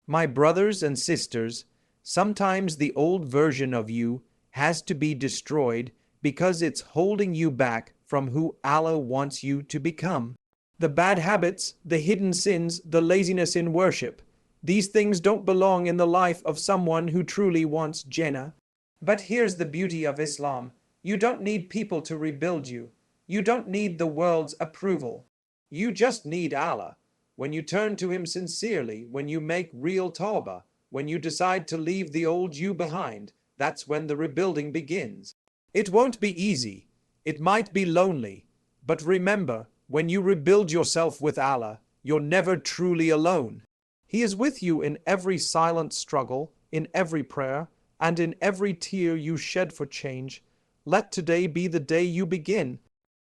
My brothers and sisters, sometimes the old version of you has to be destroyed because it's holding you back from who Allah wants you to become. The bad habits, the hidden sins, the laziness in worship, these things don't belong in the life of someone who truly wants Jannah. But here's the beauty of Islam. You don't need people to rebuild you. You don't need the world's approval. You just need Allah. When you turn to Him sincerely, when you make real Tawbah, when you decide to leave the old you behind, that's when the rebuilding begins. It won't be easy. It might be lonely. But remember, when you rebuild yourself with Allah, you're never truly alone. He is with you in every silent struggle, in every prayer, and in every tear you shed for change. Let today be the day you begin.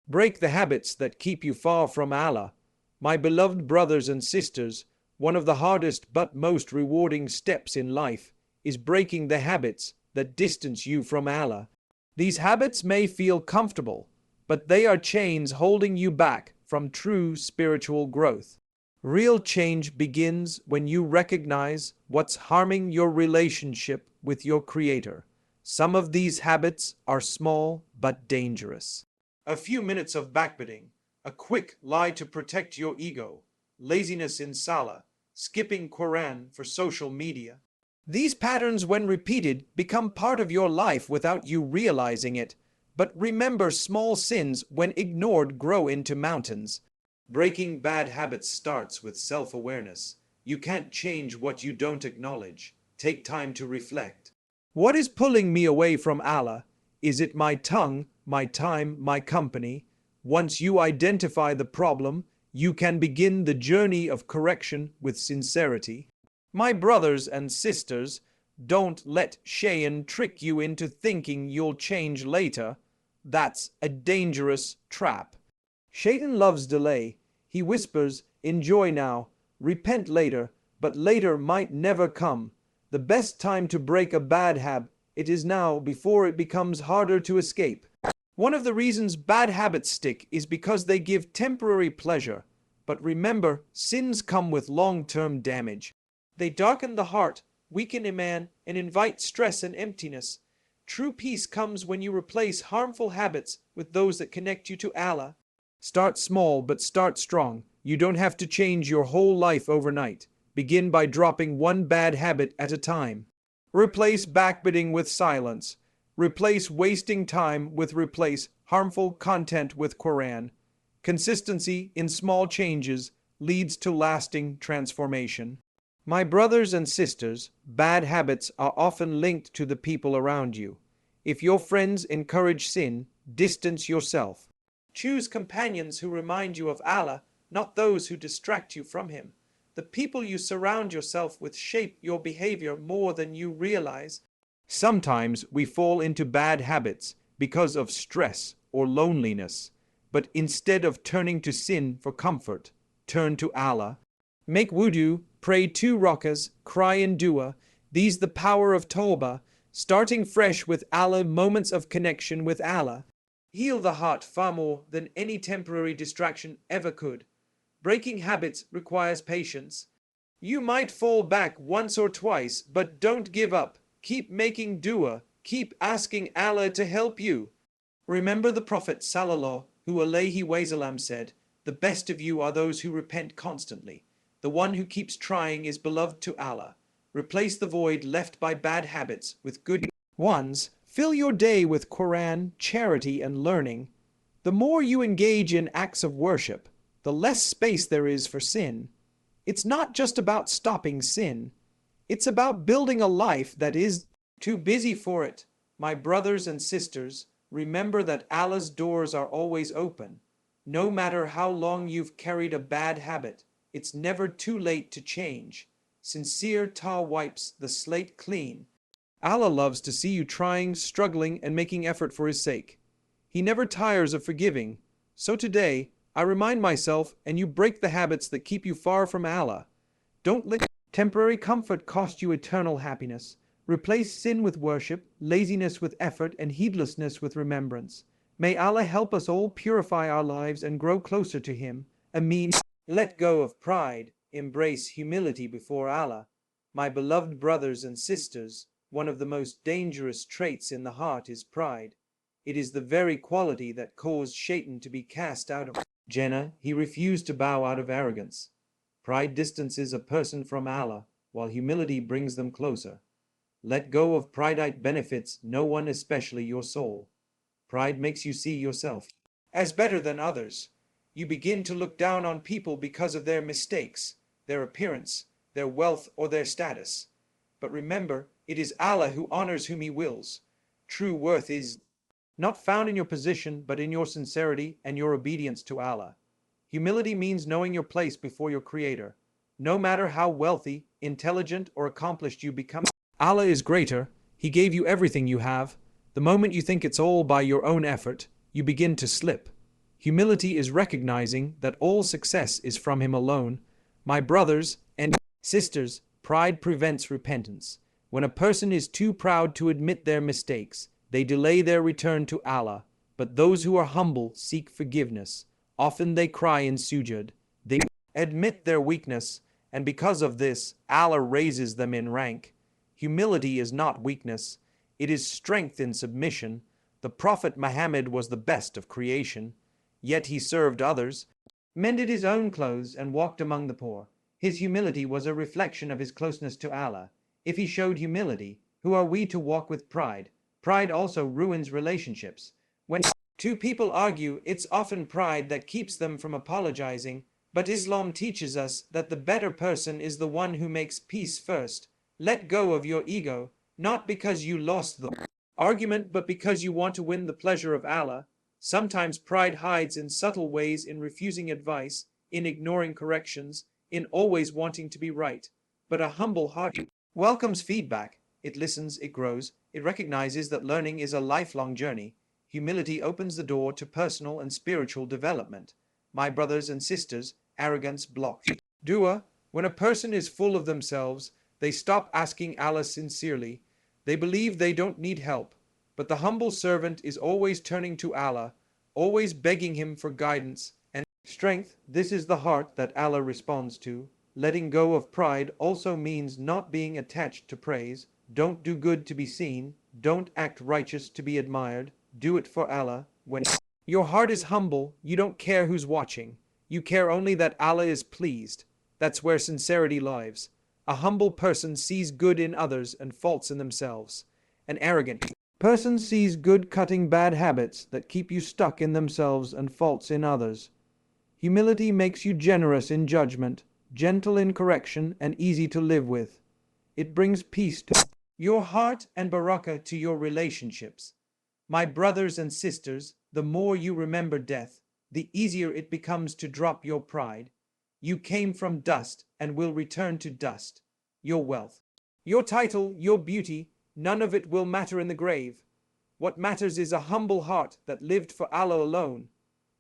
Break the habits that keep you far from Allah. My beloved brothers and sisters, one of the hardest but most rewarding steps in life is breaking the habits that distance you from Allah. These habits may feel comfortable, but they are chains holding you back from true spiritual growth. Real change begins when you recognize what's harming your relationship with your Creator. Some of these habits are small but dangerous. A few minutes of backbiting, a quick lie to protect your ego, laziness in Salah, skipping Quran for social media. These patterns, when repeated, become part of your life without you realizing it. But remember, small sins, when ignored, grow into mountains. Breaking bad habits starts with self-awareness. You can't change what you don't acknowledge. Take time to reflect. What is pulling me away from Allah? Is it my tongue, my time, my company? Once you identify the problem, you can begin the journey of correction with sincerity. My brothers and sisters, don't let Shaitan trick you into thinking you'll change later. That's a dangerous trap. Shaitan loves delay. He whispers, enjoy now, repent later, but later might never come. The best time to break a bad habit, it is now, before it becomes harder to escape. One of the reasons bad habits stick is because they give temporary pleasure. But remember, sins come with long-term damage. They darken the heart, weaken Iman, and invite stress and emptiness. True peace comes when you replace harmful habits with those that connect you to Allah. Start small, but start strong. You don't have to change your whole life overnight. Begin by dropping one bad habit at a time. Replace backbiting with silence. Replace wasting time with replace harmful content with Quran. Consistency in small changes leads to lasting transformation. My brothers and sisters, bad habits are often linked to the people around you. If your friends encourage sin, distance yourself. Choose companions who remind you of Allah, not those who distract you from Him. The people you surround yourself with shape your behavior more than you realize. Sometimes we fall into bad habits because of stress or loneliness, but instead of turning to sin for comfort, turn to Allah. Make wudu, pray 2 rakas, cry in dua. These the power of Tawbah, starting fresh with Allah, moments of connection with Allah. Heal the heart far more than any temporary distraction ever could. Breaking habits requires patience. You might fall back once or twice, but don't give up. Keep making dua. Keep asking Allah to help you. Remember the Prophet Sallallahu Alaihi Wasallam said, the best of you are those who repent constantly. The one who keeps trying is beloved to Allah. Replace the void left by bad habits with good ones. Fill your day with Quran, charity, and learning. The more you engage in acts of worship, the less space there is for sin. It's not just about stopping sin. It's about building a life that is too busy for it. My brothers and sisters, remember that Allah's doors are always open. No matter how long you've carried a bad habit, it's never too late to change. Sincere tawbah wipes the slate clean. Allah loves to see you trying, struggling, and making effort for His sake. He never tires of forgiving. So today, I remind myself, and you break the habits that keep you far from Allah. Don't let temporary comfort cost you eternal happiness. Replace sin with worship, laziness with effort, and heedlessness with remembrance. May Allah help us all purify our lives and grow closer to Him. Ameen. Let go of pride. Embrace humility before Allah. My beloved brothers and sisters, one of the most dangerous traits in the heart is pride. It is the very quality that caused Shaitan to be cast out of Jannah. He refused to bow out of arrogance. Pride distances a person from Allah, while humility brings them closer. Let go of pride. It benefits no one, especially your soul. Pride makes you see yourself as better than others. You begin to look down on people because of their mistakes, their appearance, their wealth, or their status. But remember, it is Allah who honors whom He wills. True worth is not found in your position, but in your sincerity and your obedience to Allah. Humility means knowing your place before your Creator. No matter how wealthy, intelligent, or accomplished you become, Allah is greater. He gave you everything you have. The moment you think it's all by your own effort, you begin to slip. Humility is recognizing that all success is from Him alone. My brothers and sisters, pride prevents repentance. When a person is too proud to admit their mistakes, they delay their return to Allah. But those who are humble seek forgiveness. Often they cry in sujud. They admit their weakness, and because of this, Allah raises them in rank. Humility is not weakness. It is strength in submission. The Prophet Muhammad was the best of creation. Yet he served others, mended his own clothes, and walked among the poor. His humility was a reflection of his closeness to Allah. If he showed humility, who are we to walk with pride? Pride also ruins relationships. When two people argue, it's often pride that keeps them from apologizing. But Islam teaches us that the better person is the one who makes peace first. Let go of your ego, not because you lost the argument, but because you want to win the pleasure of Allah. Sometimes pride hides in subtle ways, in refusing advice, in ignoring corrections, in always wanting to be right. But a humble heart welcomes feedback. It listens, it grows, it recognizes that learning is a lifelong journey. Humility opens the door to personal and spiritual development. My brothers and sisters, arrogance blocks dua. When a person is full of themselves, they stop asking Allah sincerely. They believe they don't need help. But the humble servant is always turning to Allah, always begging Him for guidance and strength. This is the heart that Allah responds to. Letting go of pride also means not being attached to praise. Don't do good to be seen. Don't act righteous to be admired. Do it for Allah. When your heart is humble, you don't care who's watching. You care only that Allah is pleased. That's where sincerity lies. A humble person sees good in others and faults in themselves. An arrogant person sees good, cutting bad habits that keep you stuck in themselves and faults in others. Humility makes you generous in judgment, gentle in correction, and easy to live with. It brings peace to your heart and barakah to your relationships. My brothers and sisters, the more you remember death, the easier it becomes to drop your pride. You came from dust and will return to dust. Your wealth, your title, your beauty, none of it will matter in the grave. What matters is a humble heart that lived for Allah alone.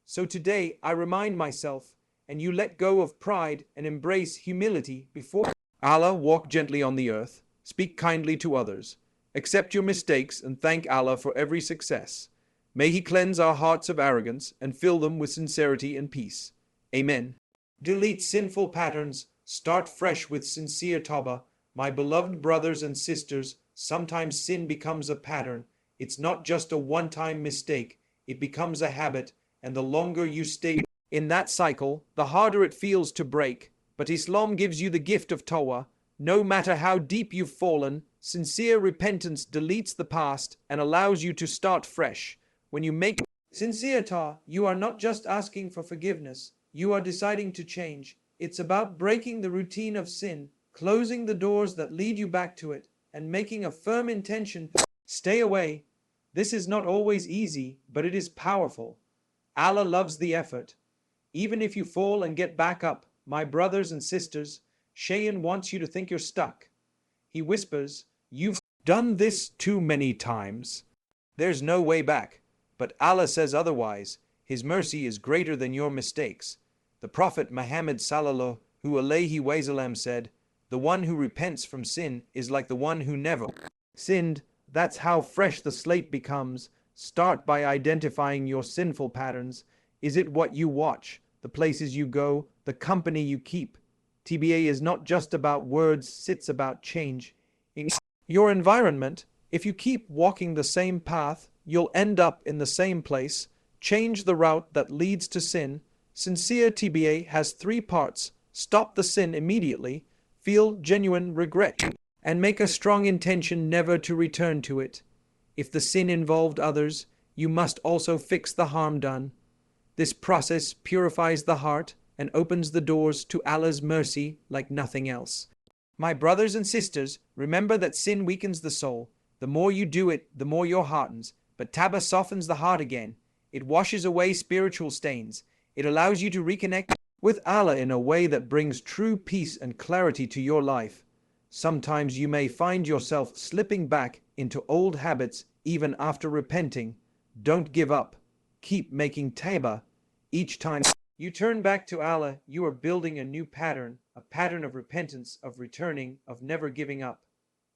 So today I remind myself, and you let go of pride and embrace humility before Allah. Walk gently on the earth, speak kindly to others, accept your mistakes, and thank Allah for every success. May He cleanse our hearts of arrogance and fill them with sincerity and peace. Amen. Delete sinful patterns. Start fresh with sincere Tawbah. My beloved brothers and sisters, sometimes sin becomes a pattern. It's not just a one-time mistake. It becomes a habit, and the longer you stay in that cycle, the harder it feels to break. But Islam gives you the gift of Tawbah. No matter how deep you've fallen, sincere repentance deletes the past and allows you to start fresh. When you make sincere Tawbah, you are not just asking for forgiveness. You are deciding to change. It's about breaking the routine of sin, closing the doors that lead you back to it, and making a firm intention to stay away. This is not always easy, but it is powerful. Allah loves the effort. Even if you fall and get back up, my brothers and sisters, Shaitan wants you to think you're stuck. He whispers, "You've done this too many times. There's no way back." But Allah says otherwise. His mercy is greater than your mistakes. The Prophet Muhammad sallallahu alaihi wasallam said, "The one who repents from sin is like the one who never sinned." That's how fresh the slate becomes. Start by identifying your sinful patterns. Is it what you watch, the places you go, the company you keep? TBA is not just about words, it's about change. In your environment, if you keep walking the same path, you'll end up in the same place. Change the route that leads to sin. Sincere TBA has three parts. Stop the sin immediately, feel genuine regret, and make a strong intention never to return to it. If the sin involved others, you must also fix the harm done. This process purifies the heart and opens the doors to Allah's mercy like nothing else. My brothers and sisters, remember that sin weakens the soul. The more you do it, the more your hardens. But Tawbah softens the heart again. It washes away spiritual stains. It allows you to reconnect with Allah in a way that brings true peace and clarity to your life. Sometimes you may find yourself slipping back into old habits even after repenting. Don't give up. Keep making Tawbah. Each time you turn back to Allah, you are building a new pattern, a pattern of repentance, of returning, of never giving up.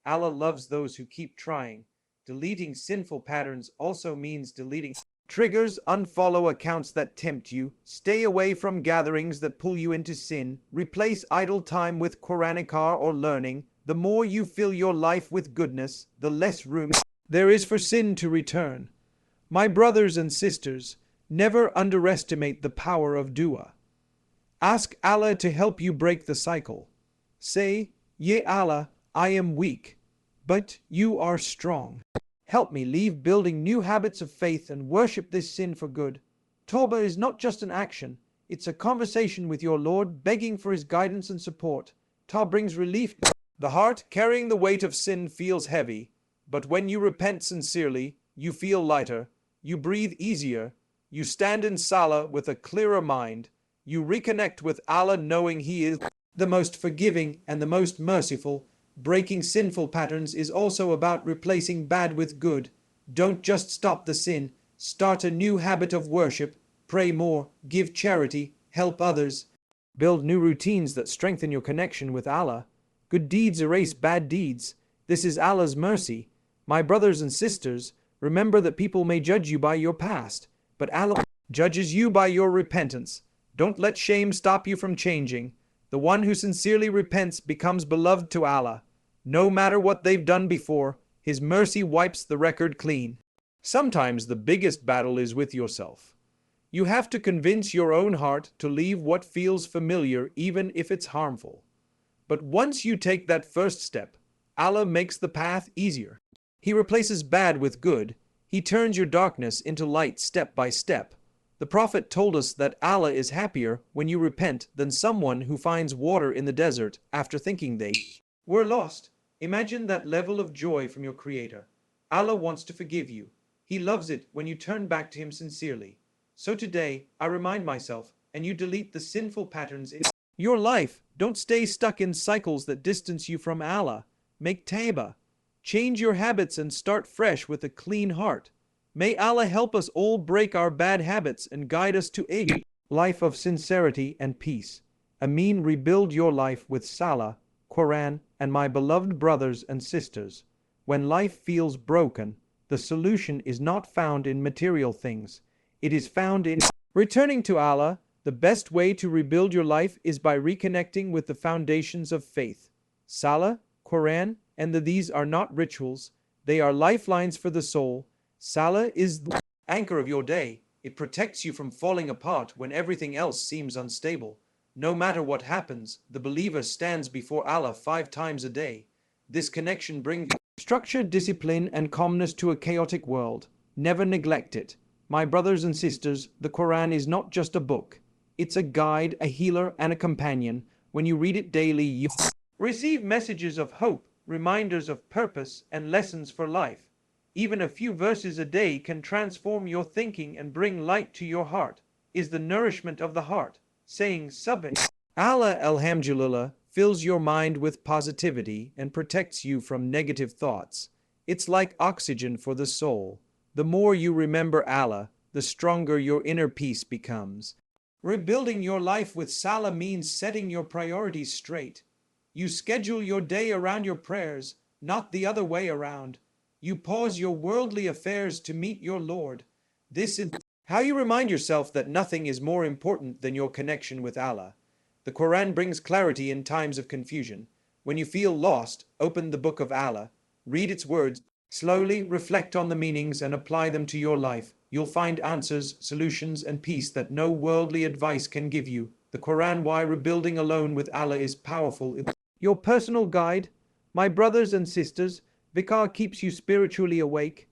Allah loves those who keep trying. Deleting sinful patterns also means deleting triggers. Unfollow accounts that tempt you. Stay away from gatherings that pull you into sin. Replace idle time with Quranic or learning. The more you fill your life with goodness, the less room there is for sin to return. My brothers and sisters, never underestimate the power of dua. Ask Allah to help you break the cycle. Say, "Ya Allah, I am weak, but you are strong. Help me leave building new habits of faith and worship this sin for good." Tawbah is not just an action, it's a conversation with your Lord, begging for His guidance and support. Tawbah brings relief. The heart carrying the weight of sin feels heavy, but when you repent sincerely, you feel lighter, you breathe easier, you stand in Salah with a clearer mind, you reconnect with Allah knowing He is the most forgiving and the most merciful. Breaking sinful patterns is also about replacing bad with good. Don't just stop the sin, start a new habit of worship, pray more, give charity, help others. Build new routines that strengthen your connection with Allah. Good deeds erase bad deeds. This is Allah's mercy. My brothers and sisters, remember that people may judge you by your past, but Allah judges you by your repentance. Don't let shame stop you from changing. The one who sincerely repents becomes beloved to Allah. No matter what they've done before, His mercy wipes the record clean. Sometimes the biggest battle is with yourself. You have to convince your own heart to leave what feels familiar even if it's harmful. But once you take that first step, Allah makes the path easier. He replaces bad with good. He turns your darkness into light step by step. The Prophet told us that Allah is happier when you repent than someone who finds water in the desert after thinking they were lost. Imagine that level of joy from your Creator. Allah wants to forgive you. He loves it when you turn back to Him sincerely. So today, I remind myself, and you delete the sinful patterns in your life. Don't stay stuck in cycles that distance you from Allah. Make Tawbah. Change your habits and start fresh with a clean heart. May Allah help us all break our bad habits and guide us to a life of sincerity and peace. Ameen. Rebuild your life with Salah, Quran, and my beloved brothers and sisters. When life feels broken, the solution is not found in material things. It is found in returning to Allah. The best way to rebuild your life is by reconnecting with the foundations of faith. Salah, Quran, and these are not rituals. They are lifelines for the soul. Salah is the anchor of your day. It protects you from falling apart when everything else seems unstable. No matter what happens, the believer stands before Allah 5 times a day. This connection brings structure, discipline, and calmness to a chaotic world. Never neglect it. My brothers and sisters, the Quran is not just a book. It's a guide, a healer, and a companion. When you read it daily, you receive messages of hope, reminders of purpose, and lessons for life. Even a few verses a day can transform your thinking and bring light to your heart. Is the nourishment of the heart. Saying Subhan Allah Alhamdulillah fills your mind with positivity and protects you from negative thoughts. It's like oxygen for the soul. The more you remember Allah, the stronger your inner peace becomes. Rebuilding your life with Salah means setting your priorities straight. You schedule your day around your prayers, not the other way around. You pause your worldly affairs to meet your Lord. This is how you remind yourself that nothing is more important than your connection with Allah. The Quran brings clarity in times of confusion. When you feel lost, open the Book of Allah, read its words, slowly reflect on the meanings and apply them to your life. You'll find answers, solutions, and peace that no worldly advice can give you. The Quran, why rebuilding alone with Allah is powerful. Your personal guide, my brothers and sisters, Vikar keeps you spiritually awake.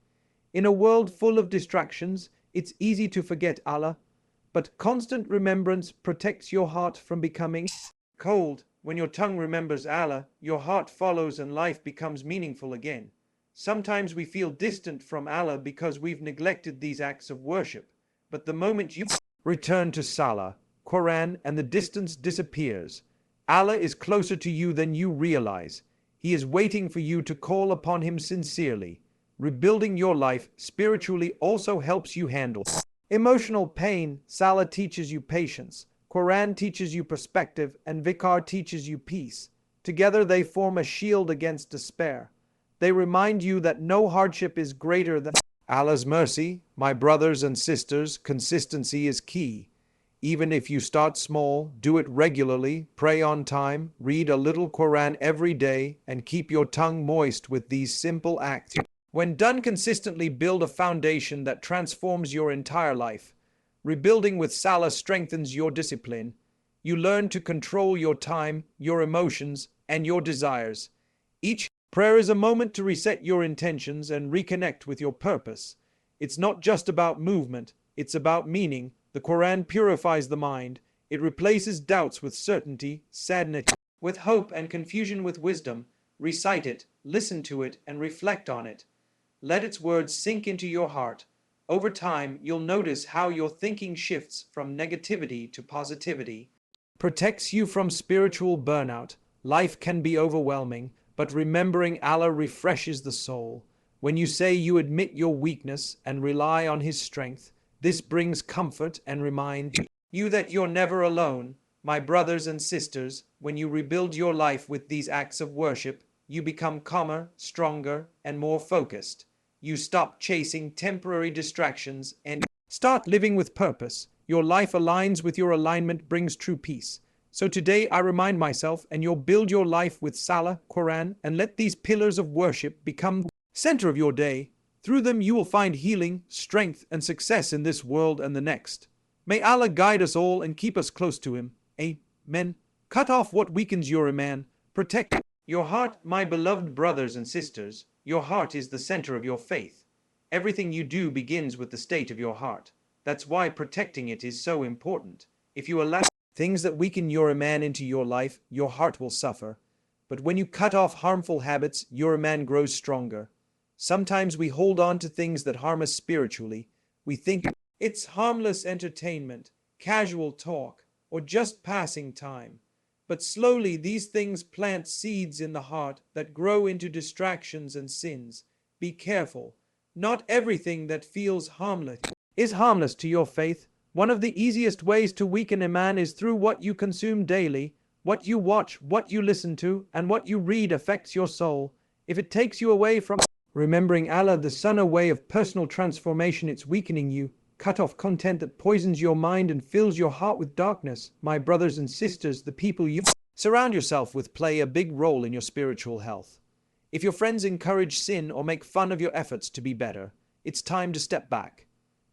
In a world full of distractions, it's easy to forget Allah, but constant remembrance protects your heart from becoming cold. When your tongue remembers Allah, your heart follows and life becomes meaningful again. Sometimes we feel distant from Allah because we've neglected these acts of worship, but the moment you return to Salah, Quran, and the distance disappears. Allah is closer to you than you realize. He is waiting for you to call upon Him sincerely. Rebuilding your life spiritually also helps you handle emotional pain. Salah teaches you patience, Quran teaches you perspective, and Vikar teaches you peace. Together they form a shield against despair. They remind you that no hardship is greater than Allah's mercy. My brothers and sisters, consistency is key. Even if you start small, do it regularly, pray on time, read a little Quran every day, and keep your tongue moist with these simple acts. When done consistently, build a foundation that transforms your entire life. Rebuilding with Salah strengthens your discipline. You learn to control your time, your emotions, and your desires. Each prayer is a moment to reset your intentions and reconnect with your purpose. It's not just about movement, it's about meaning. The Quran purifies the mind. It replaces doubts with certainty, sadness with hope, and confusion with wisdom. Recite it, listen to it, and reflect on it. Let its words sink into your heart. Over time, you'll notice how your thinking shifts from negativity to positivity. Protects you from spiritual burnout. Life can be overwhelming, but remembering Allah refreshes the soul. When you say you admit your weakness and rely on His strength, this brings comfort and reminds you that you're never alone. My brothers and sisters, when you rebuild your life with these acts of worship, you become calmer, stronger, and more focused. You stop chasing temporary distractions and start living with purpose. Your life aligns with your alignment, brings true peace. So today I remind myself, and you'll build your life with Salah, Quran, and let these pillars of worship become the center of your day. Through them you will find healing, strength, and success in this world and the next. May Allah guide us all and keep us close to Him. Amen. Cut off what weakens your iman. Protect your heart, my beloved brothers and sisters. Your heart is the center of your faith. Everything you do begins with the state of your heart. That's why protecting it is so important. If you allow things that weaken your iman into your life, your heart will suffer. But when you cut off harmful habits, your iman grows stronger. Sometimes we hold on to things that harm us spiritually. We think it's harmless entertainment, casual talk, or just passing time. But slowly these things plant seeds in the heart that grow into distractions and sins. Be careful. Not everything that feels harmless is harmless to your faith. One of the easiest ways to weaken iman is through what you consume daily. What you watch, what you listen to, and what you read affects your soul. If it takes you away from remembering Allah, the Sunnah way of personal transformation, it's weakening you. Cut off content that poisons your mind and fills your heart with darkness. My brothers and sisters, the people you surround yourself with play a big role in your spiritual health. If your friends encourage sin or make fun of your efforts to be better, it's time to step back.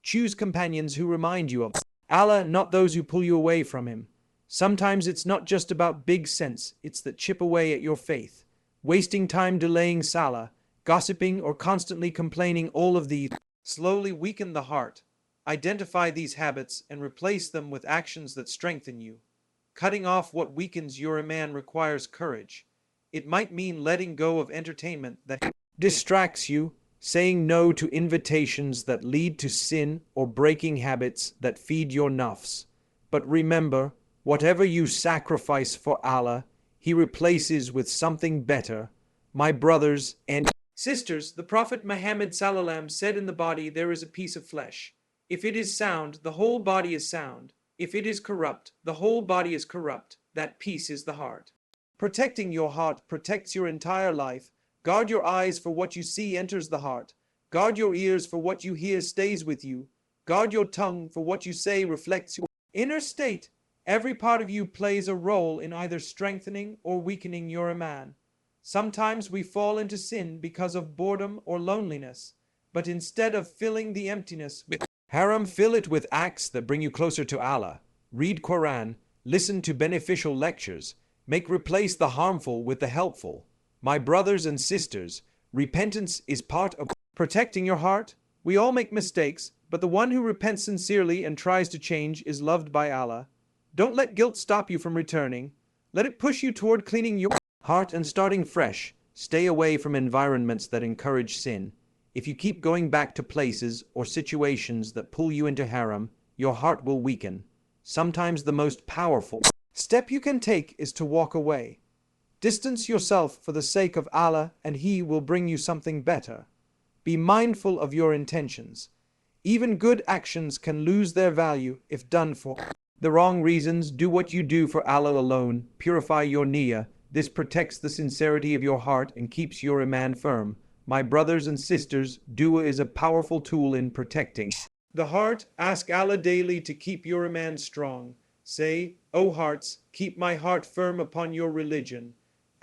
Choose companions who remind you of Allah, not those who pull you away from Him. Sometimes it's not just about big sense, it's that chip away at your faith. Wasting time delaying Salah, gossiping, or constantly complaining, all of these slowly weaken the heart. Identify these habits and replace them with actions that strengthen you. Cutting off what weakens your iman requires courage. It might mean letting go of entertainment that distracts you, saying no to invitations that lead to sin, or breaking habits that feed your nafs. But remember, whatever you sacrifice for Allah, He replaces with something better. My brothers and sisters, the Prophet Muhammad ﷺ said, in the body there is a piece of flesh. If it is sound, the whole body is sound. If it is corrupt, the whole body is corrupt. That piece is the heart. Protecting your heart protects your entire life. Guard your eyes, for what you see enters the heart. Guard your ears, for what you hear stays with you. Guard your tongue, for what you say reflects your inner state. Every part of you plays a role in either strengthening or weakening your iman. Sometimes we fall into sin because of boredom or loneliness, but instead of filling the emptiness with haram, fill it with acts that bring you closer to Allah. Read Quran, listen to beneficial lectures, replace the harmful with the helpful. My brothers and sisters, repentance is part of protecting your heart. We all make mistakes, but the one who repents sincerely and tries to change is loved by Allah. Don't let guilt stop you from returning. Let it push you toward cleaning your heart and starting fresh. Stay away from environments that encourage sin. If you keep going back to places or situations that pull you into haram, your heart will weaken. Sometimes the most powerful step you can take is to walk away. Distance yourself for the sake of Allah, and He will bring you something better. Be mindful of your intentions. Even good actions can lose their value if done for the wrong reasons. Do what you do for Allah alone. Purify your niyyah. This protects the sincerity of your heart and keeps your iman firm. My brothers and sisters, dua is a powerful tool in protecting the heart. Ask Allah daily to keep your iman strong. Say, O hearts, keep my heart firm upon your religion.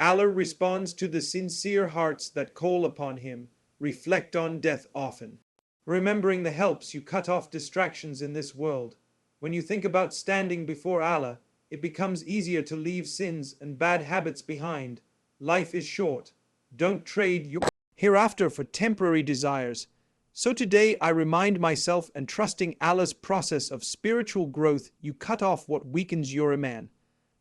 Allah responds to the sincere hearts that call upon Him. Reflect on death often. Remembering the helps you cut off distractions in this world. When you think about standing before Allah, it becomes easier to leave sins and bad habits behind. Life is short. Don't trade your hereafter for temporary desires. So today I remind myself, and trusting Allah's process of spiritual growth, you cut off what weakens your iman.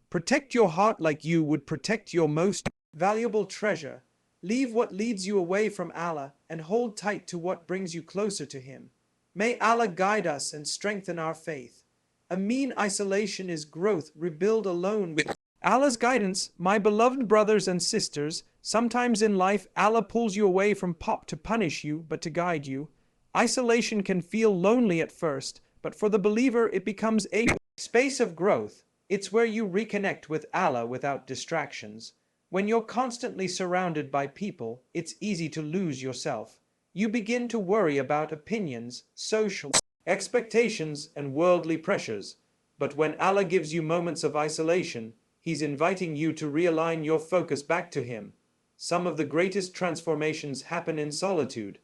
Protect your heart like you would protect your most valuable treasure. Leave what leads you away from Allah and hold tight to what brings you closer to Him. May Allah guide us and strengthen our faith. A mean isolation is growth. Rebuild alone with Allah's guidance. My beloved brothers and sisters, sometimes in life Allah pulls you away from to punish you, but to guide you. Isolation can feel lonely at first, but for the believer it becomes a space of growth. It's where you reconnect with Allah without distractions. When you're constantly surrounded by people, it's easy to lose yourself. You begin to worry about opinions, social expectations, and worldly pressures. But when Allah gives you moments of isolation, He's inviting you to realign your focus back to Him. Some of the greatest transformations happen in solitude.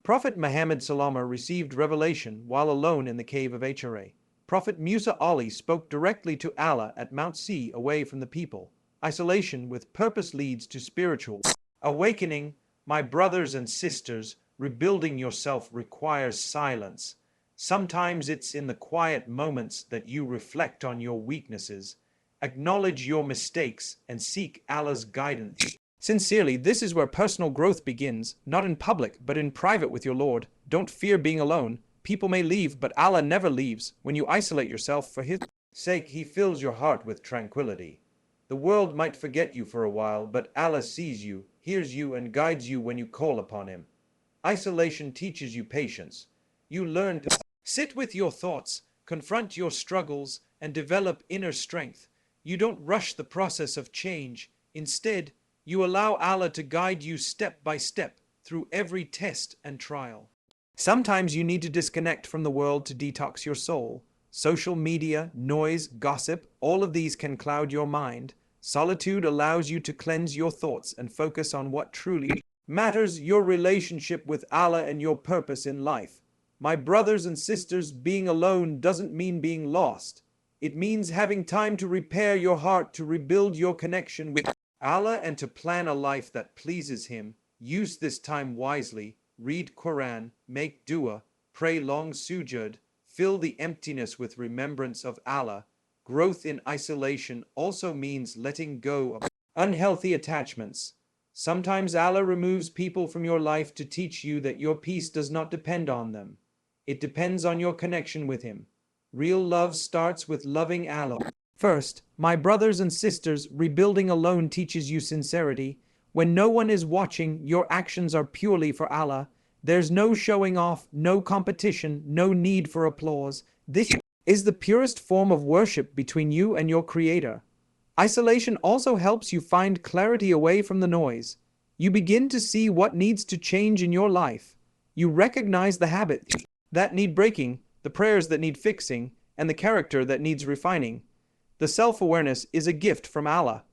Prophet Muhammad Salama received revelation while alone in the cave of Hira. Prophet Musa Ali spoke directly to Allah at Mount C, away from the people. Isolation with purpose leads to spiritual awakening. My brothers and sisters, rebuilding yourself requires silence. Sometimes it's in the quiet moments that you reflect on your weaknesses, acknowledge your mistakes, and seek Allah's guidance. Sincerely, this is where personal growth begins, not in public, but in private with your Lord. Don't fear being alone. People may leave, but Allah never leaves. When you isolate yourself for His sake, He fills your heart with tranquility. The world might forget you for a while, but Allah sees you, hears you, and guides you when you call upon Him. Isolation teaches you patience. You learn to sit with your thoughts, confront your struggles, and develop inner strength. You don't rush the process of change. Instead, you allow Allah to guide you step by step through every test and trial. Sometimes you need to disconnect from the world to detox your soul. Social media, noise, gossip, all of these can cloud your mind. Solitude allows you to cleanse your thoughts and focus on what truly matters, your relationship with Allah and your purpose in life. My brothers and sisters, being alone doesn't mean being lost. It means having time to repair your heart, to rebuild your connection with Allah, and to plan a life that pleases Him. Use this time wisely. Read Quran, make dua, pray long sujood, fill the emptiness with remembrance of Allah. Growth in isolation also means letting go of unhealthy attachments. Sometimes Allah removes people from your life to teach you that your peace does not depend on them. It depends on your connection with Him. Real love starts with loving Allah first. My brothers and sisters, rebuilding alone teaches you sincerity. When no one is watching, your actions are purely for Allah. There's no showing off, no competition, no need for applause. This is the purest form of worship between you and your Creator. Isolation also helps you find clarity away from the noise. You begin to see what needs to change in your life. You recognize the habits that need breaking, the prayers that need fixing, and the character that needs refining. The self-awareness is a gift from Allah.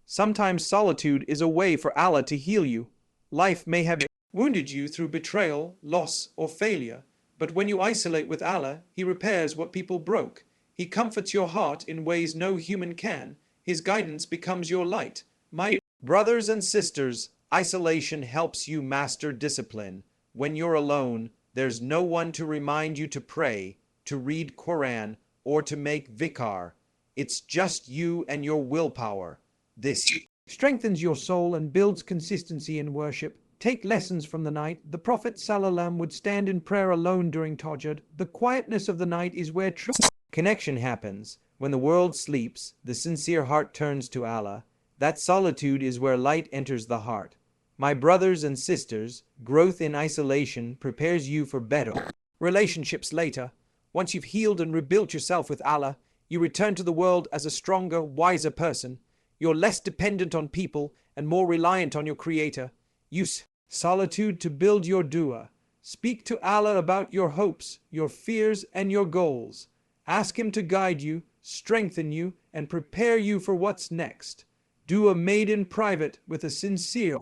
Sometimes solitude is a way for Allah to heal you. Life may have wounded you through betrayal, loss, or failure, but when you isolate with Allah, He repairs what people broke. He comforts your heart in ways no human can. His guidance becomes your light. My brothers and sisters, isolation helps you master discipline. When you're alone, there's no one to remind you to pray, to read Quran, or to make vikar. It's just you and your willpower. This strengthens your soul and builds consistency in worship. Take lessons from the night. The Prophet ﷺ would stand in prayer alone during Tahajjud. The quietness of the night is where true connection happens. When the world sleeps, the sincere heart turns to Allah. That solitude is where light enters the heart. My brothers and sisters, growth in isolation prepares you for better relationships later. Once you've healed and rebuilt yourself with Allah, you return to the world as a stronger, wiser person. You're less dependent on people and more reliant on your Creator. Use solitude to build your dua. Speak to Allah about your hopes, your fears, and your goals. Ask Him to guide you, strengthen you, and prepare you for what's next. Dua made in private with a sincere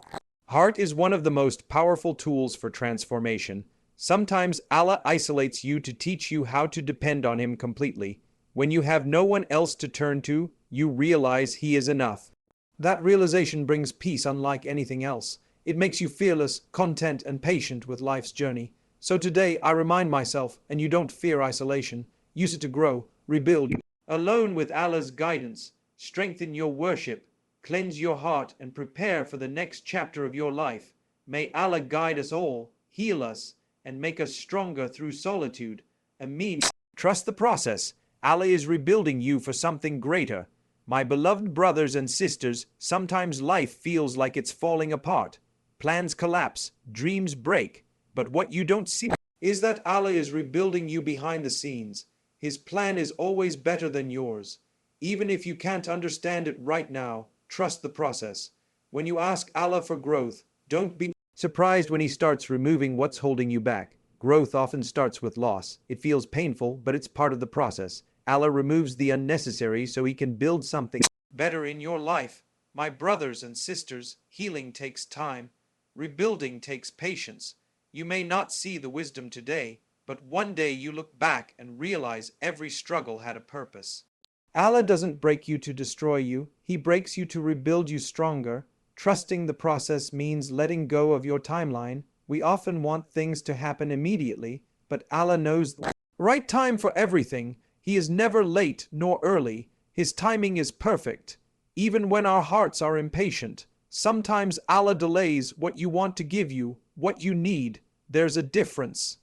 heart is one of the most powerful tools for transformation. Sometimes Allah isolates you to teach you how to depend on Him completely. When you have no one else to turn to, you realize He is enough. That realization brings peace unlike anything else. It makes you fearless, content, and patient with life's journey. So today, I remind myself, and you don't fear isolation. Use it to grow, rebuild. Alone with Allah's guidance, strengthen your worship, cleanse your heart, and prepare for the next chapter of your life. May Allah guide us all, heal us, and make us stronger through solitude. Ameen. Trust the process. Allah is rebuilding you for something greater. My beloved brothers and sisters, sometimes life feels like it's falling apart. Plans collapse, dreams break. But what you don't see is that Allah is rebuilding you behind the scenes. His plan is always better than yours. Even if you can't understand it right now, trust the process. When you ask Allah for growth, don't be surprised when He starts removing what's holding you back. Growth often starts with loss. It feels painful, but it's part of the process. Allah removes the unnecessary so He can build something better in your life. My brothers and sisters, healing takes time. Rebuilding takes patience. You may not see the wisdom today, but one day you look back and realize every struggle had a purpose. Allah doesn't break you to destroy you. He breaks you to rebuild you stronger. Trusting the process means letting go of your timeline. We often want things to happen immediately, but Allah knows the right time for everything. He is never late nor early. His timing is perfect. Even when our hearts are impatient, sometimes Allah delays what you want to give you, what you need. There's a difference.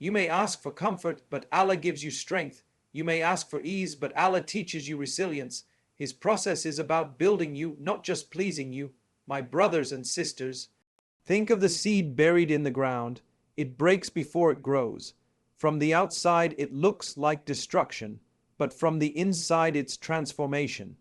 You may ask for comfort, but Allah gives you strength. You may ask for ease, but Allah teaches you resilience. His process is about building you, not just pleasing you. My brothers and sisters, think of the seed buried in the ground. It breaks before it grows. From the outside, it looks like destruction, but from the inside, it's transformation.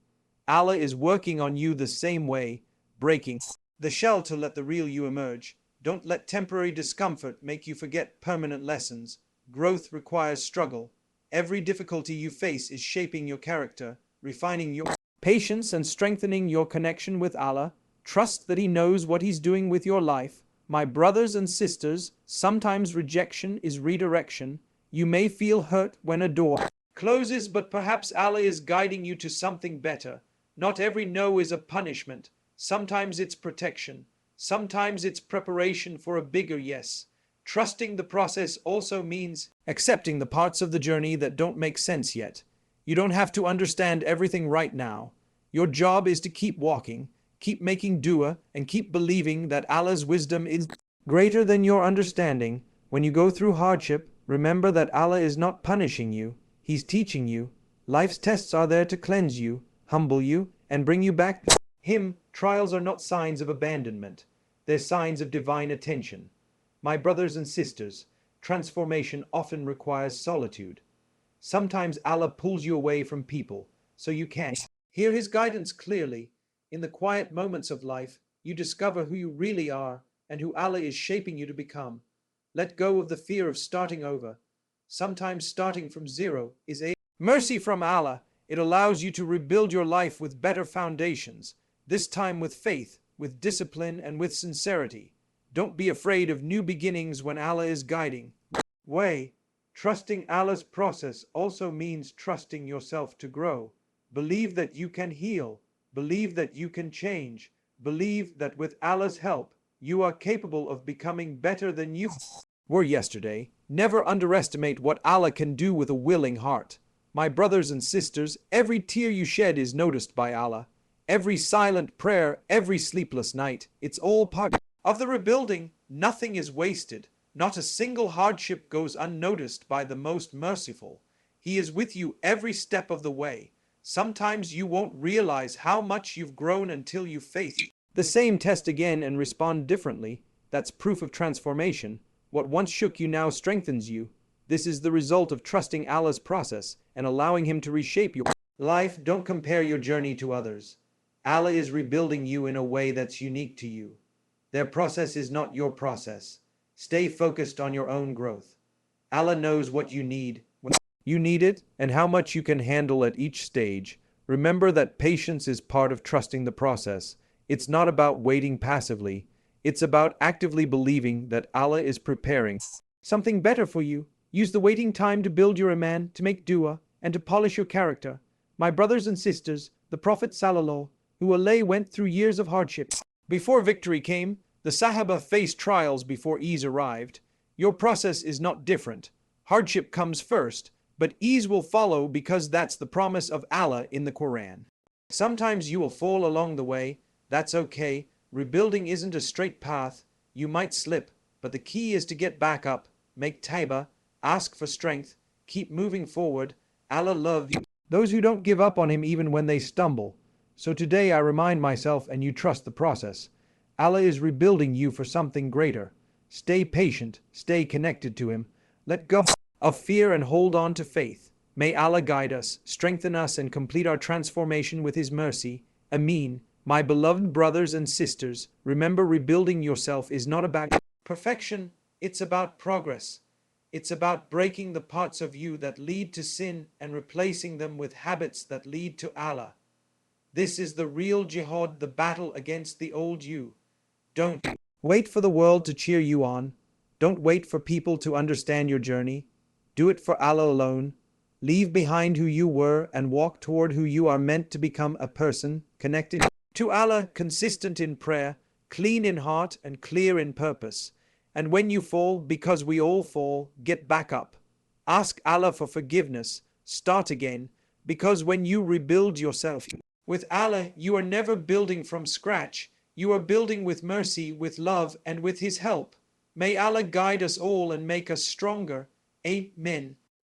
Allah is working on you the same way, breaking the shell to let the real you emerge. Don't let temporary discomfort make you forget permanent lessons. Growth requires struggle. Every difficulty you face is shaping your character, refining your patience, and strengthening your connection with Allah. Trust that He knows what He's doing with your life. My brothers and sisters, sometimes rejection is redirection. You may feel hurt when a door closes, but perhaps Allah is guiding you to something better. Not every no is a punishment. Sometimes it's protection. Sometimes it's preparation for a bigger yes. Trusting the process also means accepting the parts of the journey that don't make sense yet. You don't have to understand everything right now. Your job is to keep walking, keep making dua, and keep believing that Allah's wisdom is greater than your understanding. When you go through hardship, remember that Allah is not punishing you. He's teaching you. Life's tests are there to cleanse you, humble you, and bring you back to Him. Trials are not signs of abandonment. They're signs of divine attention. My brothers and sisters, transformation often requires solitude. Sometimes Allah pulls you away from people so you can hear His guidance clearly. In the quiet moments of life, you discover who you really are and who Allah is shaping you to become. Let go of the fear of starting over. Sometimes starting from zero is a mercy from Allah, It allows you to rebuild your life with better foundations, this time with faith, with discipline, and with sincerity. Don't be afraid of new beginnings when Allah is guiding. Way. Trusting Allah's process also means trusting yourself to grow. Believe that you can heal. Believe that you can change. Believe that with Allah's help, you are capable of becoming better than you were yesterday. Never underestimate what Allah can do with a willing heart. My brothers and sisters, every tear you shed is noticed by Allah. Every silent prayer, every sleepless night, it's all part of the rebuilding. Nothing is wasted. Not a single hardship goes unnoticed by the most merciful. He is with you every step of the way. Sometimes you won't realize how much you've grown until you face the same test again and respond differently. That's proof of transformation. What once shook you now strengthens you. This is the result of trusting Allah's process and allowing Him to reshape your life. Don't compare your journey to others. Allah is rebuilding you in a way that's unique to you. Their process is not your process. Stay focused on your own growth. Allah knows what you need when you need it and how much you can handle at each stage. Remember that patience is part of trusting the process. It's not about waiting passively. It's about actively believing that Allah is preparing something better for you. Use the waiting time to build your iman, to make dua, and to polish your character. My brothers and sisters, the Prophet ﷺ went through years of hardship. Before victory came, the Sahaba faced trials before ease arrived. Your process is not different. Hardship comes first, but ease will follow because that's the promise of Allah in the Quran. Sometimes you will fall along the way. That's okay. Rebuilding isn't a straight path. You might slip, but the key is to get back up, make tawbah, ask for strength, keep moving forward. Allah loves those who don't give up on Him even when they stumble. So today I remind myself and you trust the process. Allah is rebuilding you for something greater. Stay patient, stay connected to Him. Let go of fear and hold on to faith. May Allah guide us, strengthen us, and complete our transformation with His mercy. Ameen. My beloved brothers and sisters, remember, rebuilding yourself is not about perfection, it's about progress. It's about breaking the parts of you that lead to sin and replacing them with habits that lead to Allah. This is the real jihad, the battle against the old you. Don't wait for the world to cheer you on. Don't wait for people to understand your journey. Do it for Allah alone. Leave behind who you were and walk toward who you are meant to become, a person connected to Allah, consistent in prayer, clean in heart, and clear in purpose. And when you fall, because we all fall, get back up. Ask Allah for forgiveness. Start again, because when you rebuild yourself with Allah, you are never building from scratch. You are building with mercy, with love, and with His help. May Allah guide us all and make us stronger. Amen.